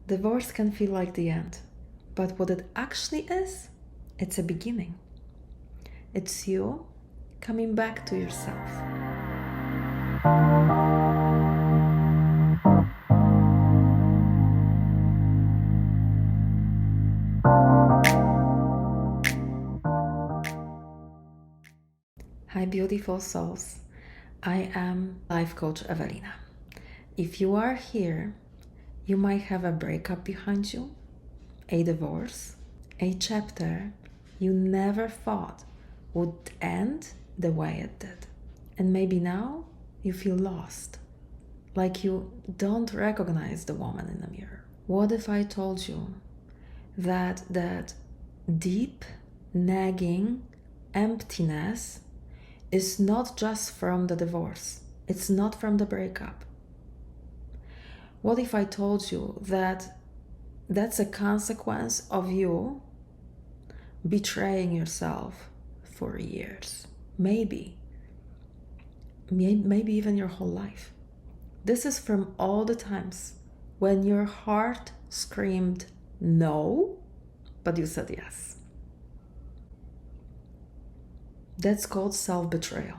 Divorce can feel like the end, but what it actually is, it's a beginning. It's you coming back to yourself. Hi, beautiful souls. I am life coach Evelina. If you are here, you might have a breakup behind you, a divorce, a chapter you never thought would end the way it did. And maybe now you feel lost, like you don't recognize the woman in the mirror. What if I told you that deep, nagging emptiness is not just from the divorce, it's not from the breakup? What if I told you that that's a consequence of you betraying yourself for years, maybe even your whole life? This is from all the times when your heart screamed no, but you said yes. That's called self-betrayal.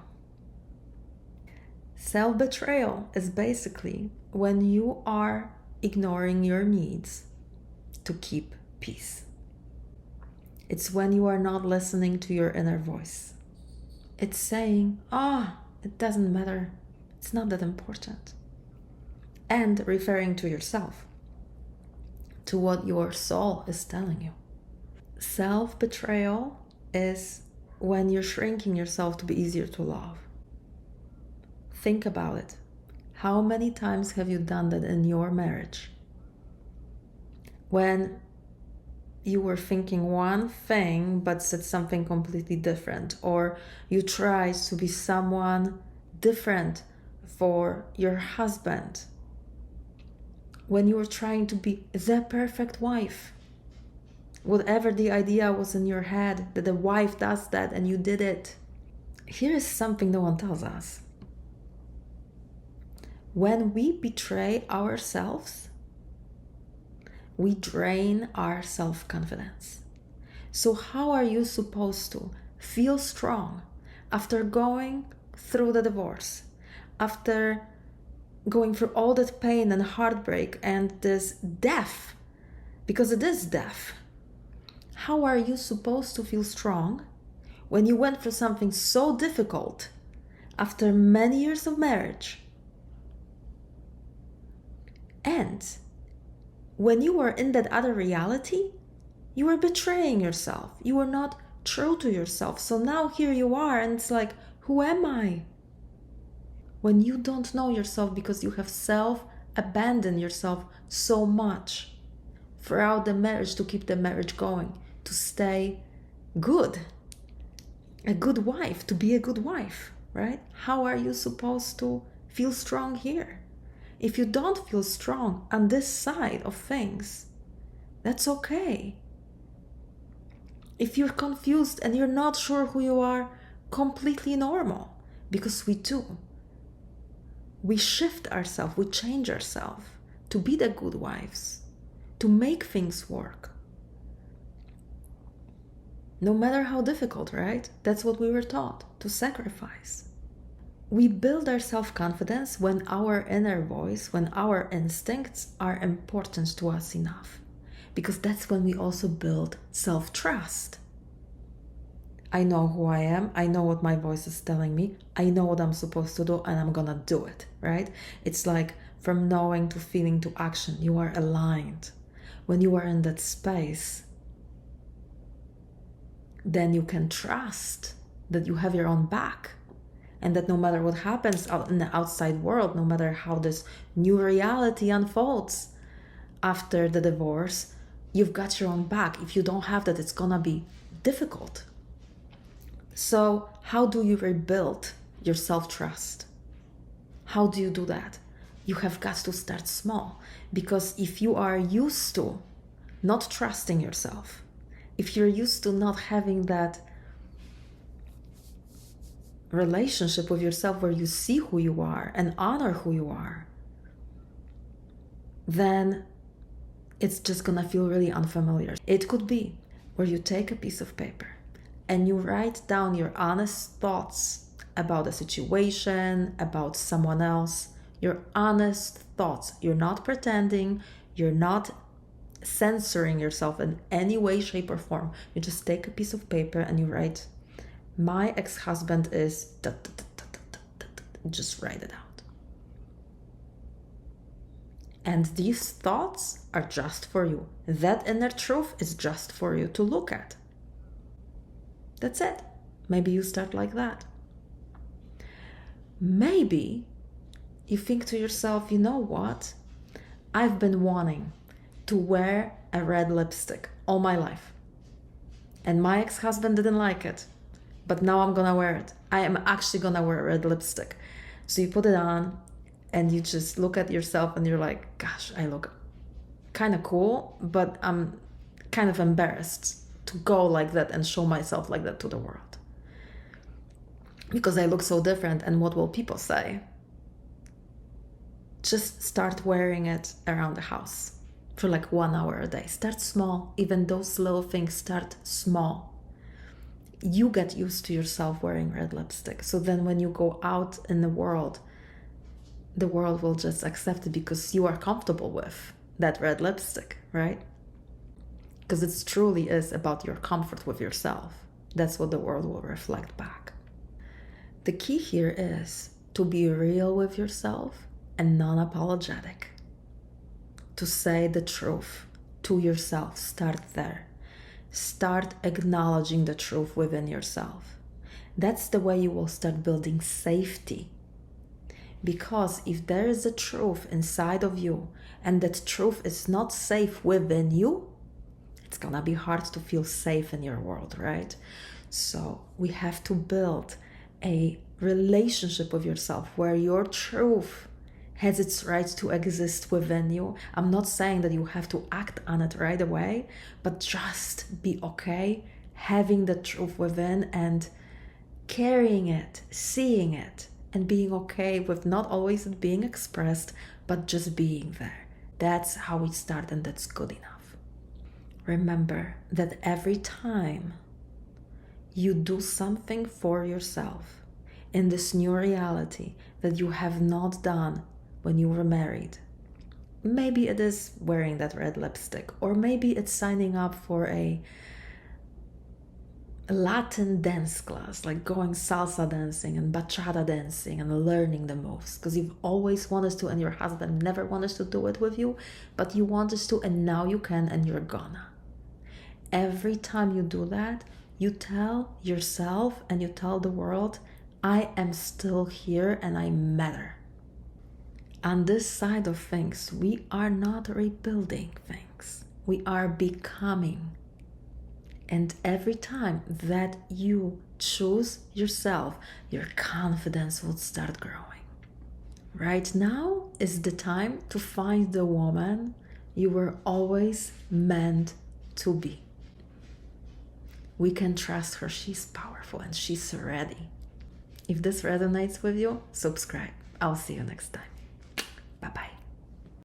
Self-betrayal is basically when you are ignoring your needs to keep peace. It's when you are not listening to your inner voice. It's saying, it doesn't matter. It's not that important. And referring to yourself, to what your soul is telling you. Self-betrayal is when you're shrinking yourself to be easier to love. Think about it. How many times have you done that in your marriage? When you were thinking one thing but said something completely different, or you tried to be someone different for your husband, when you were trying to be the perfect wife, whatever the idea was in your head, that the wife does that and you did it. Here is something no one tells us. When we betray ourselves, we drain our self-confidence. So how are you supposed to feel strong after going through the divorce, after going through all that pain and heartbreak and this death, because it is death? How are you supposed to feel strong when you went through something so difficult after many years of marriage? And when you were in that other reality, you were betraying yourself. You were not true to yourself. So now here you are, and it's like, who am I? When you don't know yourself because you have self-abandoned yourself so much throughout the marriage to keep the marriage going, to stay good, a good wife, to be a good wife, right? How are you supposed to feel strong here? If you don't feel strong on this side of things, that's okay. If you're confused and you're not sure who you are, completely normal, because we do. We shift ourselves, we change ourselves to be the good wives, to make things work. No matter how difficult, right? That's what we were taught, to sacrifice. We build our self-confidence when our inner voice, when our instincts are important to us enough. Because that's when we also build self-trust. I know who I am, I know what my voice is telling me, I know what I'm supposed to do, and I'm gonna do it, right? It's like from knowing to feeling to action, you are aligned. When you are in that space, then you can trust that you have your own back. And that no matter what happens out in the outside world, no matter how this new reality unfolds after the divorce, you've got your own back. If you don't have that, it's gonna be difficult. So how do you rebuild your self-trust? How do you do that? You have got to start small, because if you are used to not trusting yourself, if you're used to not having that relationship with yourself where you see who you are and honor who you are, then it's just gonna feel really unfamiliar. It could be where you take a piece of paper and you write down your honest thoughts about a situation, about someone else, your honest thoughts. You're not pretending, you're not censoring yourself in any way, shape, or form. You just take a piece of paper and you write, my ex-husband is, just write it out. And these thoughts are just for you. That inner truth is just for you to look at. That's it. Maybe you start like that. Maybe you think to yourself, you know what? I've been wanting to wear a red lipstick all my life. And my ex-husband didn't like it. But now I'm gonna wear it. I am actually gonna wear a red lipstick. So you put it on and you just look at yourself and you're like, gosh, I look kind of cool, but I'm kind of embarrassed to go like that and show myself like that to the world. Because I look so different, and what will people say? Just start wearing it around the house for like 1 hour a day. Start small. Even those little things, start small. You get used to yourself wearing red lipstick. So then when you go out in the world will just accept it because you are comfortable with that red lipstick, right? Because it truly is about your comfort with yourself. That's what the world will reflect back. The key here is to be real with yourself and non-apologetic. To say the truth to yourself. Start there. Start acknowledging the truth within yourself. That's the way you will start building safety. Because if there is a truth inside of you and that truth is not safe within you, it's gonna be hard to feel safe in your world, right? So we have to build a relationship with yourself where your truth has its right to exist within you. I'm not saying that you have to act on it right away, but just be okay having the truth within and carrying it, seeing it, and being okay with not always it being expressed, but just being there. That's how we start, and that's good enough. Remember that every time you do something for yourself in this new reality that you have not done when you were married, maybe it is wearing that red lipstick, or maybe it's signing up for a Latin dance class, like going salsa dancing and bachata dancing and learning the moves because you've always wanted to and your husband never wanted to do it with you, but you wanted to and now you can and you're gonna. Every time you do that, you tell yourself and you tell the world, I am still here and I matter. On this side of things, we are not rebuilding things. We are becoming. And every time that you choose yourself, your confidence will start growing. Right now is the time to find the woman you were always meant to be. We can trust her. She's powerful and she's ready. If this resonates with you, subscribe. I'll see you next time. Bye-bye.